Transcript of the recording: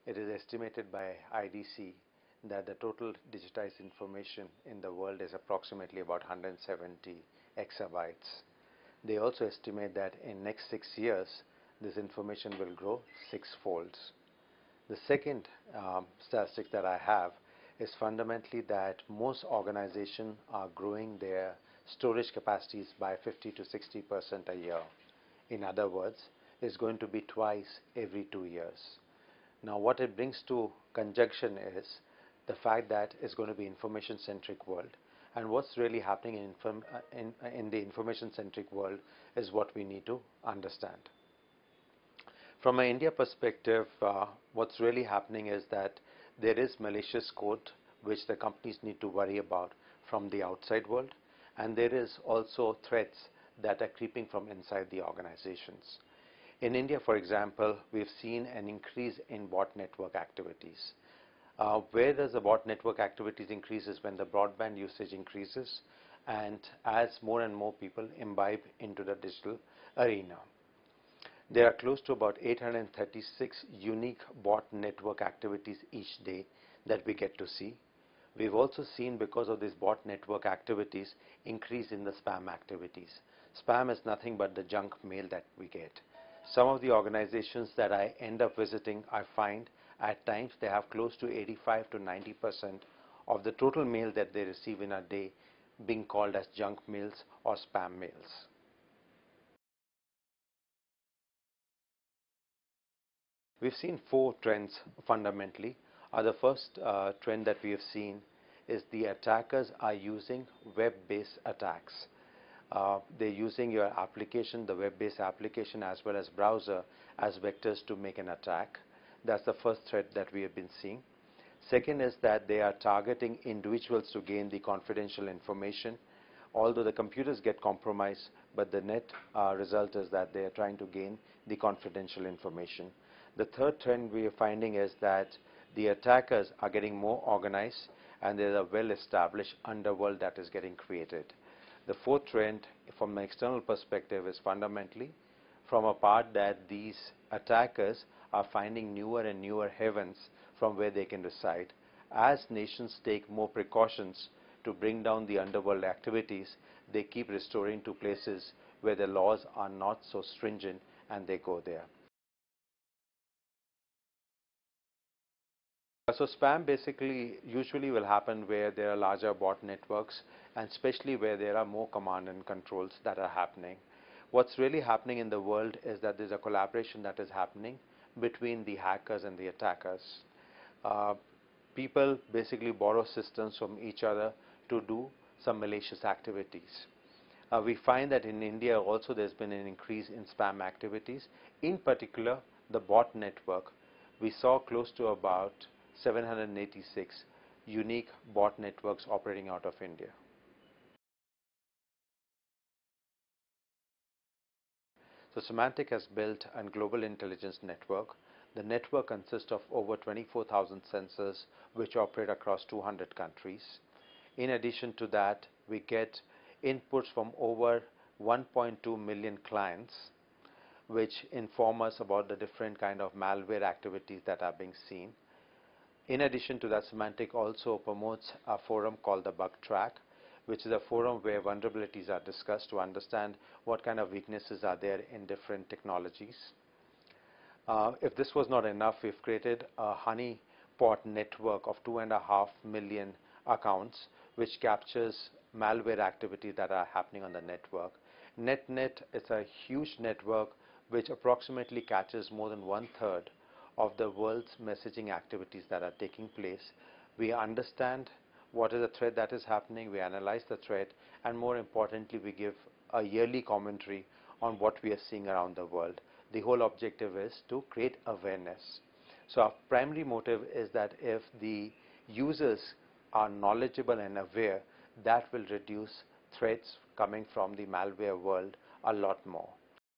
It is estimated by IDC that the total digitized information in the world is approximately about 170 exabytes. They also estimate that in next 6 years, this information will grow 6-folds. The second statistic that I have is fundamentally that most organizations are growing their storage capacities by 50 to 60% a year. In other words, it's going to be twice every 2 years. Now, what it brings to conjunction is the fact that it's going to be information-centric world. And what's really happening in the information-centric world is what we need to understand. From an India perspective, what's really happening is that there is malicious code which the companies need to worry about from the outside world, and there is also threats that are creeping from inside the organizations. In India, for example, we've seen an increase in bot network activities. Where does the bot network activities increase is when the broadband usage increases and as more and more people imbibe into the digital arena. There are close to about 836 unique bot network activities each day that we get to see. We've also seen, because of these bot network activities, increase in the spam activities. Spam is nothing but the junk mail that we get. Some of the organizations that I end up visiting, I find at times they have close to 85 to 90% of the total mail that they receive in a day being called as junk mails or spam mails. We've seen 4 trends fundamentally. The first trend that we have seen is the attackers are using web-based attacks. They're using your application, the web-based application, as well as browser as vectors to make an attack. That's the first threat that we have been seeing. Second is that they are targeting individuals to gain the confidential information. Although the computers get compromised, but the net result is that they are trying to gain the confidential information. The third trend we are finding is that the attackers are getting more organized, and there's a well-established underworld that is getting created. The fourth trend from an external perspective is fundamentally from a part that these attackers are finding newer and newer heavens from where they can reside. As nations take more precautions to bring down the underworld activities, they keep restoring to places where the laws are not so stringent, and they go there. So spam basically usually will happen where there are larger bot networks, and especially where there are more command and controls that are happening. What's really happening in the world is that there's a collaboration that is happening between the hackers and the attackers. People basically borrow systems from each other to do some malicious activities. We find that in India also there's been an increase in spam activities. In particular, the bot network. We saw close to about 786 unique bot networks operating out of India. So Symantec has built a global intelligence network. The network consists of over 24,000 sensors which operate across 200 countries. In addition to that, we get inputs from over 1.2 million clients which inform us about the different kind of malware activities that are being seen. In addition to that, Symantec also promotes a forum called the Bug Track, which is a forum where vulnerabilities are discussed to understand what kind of weaknesses are there in different technologies. If this was not enough, we've created a honeypot network of 2.5 million accounts, which captures malware activity that are happening on the network. Net is a huge network which approximately catches more than 1/3 of the world's messaging activities that are taking place. We understand what is the threat that is happening, we analyze the threat, and more importantly, we give a yearly commentary on what we are seeing around the world. The whole objective is to create awareness. So our primary motive is that if the users are knowledgeable and aware, that will reduce threats coming from the malware world a lot more.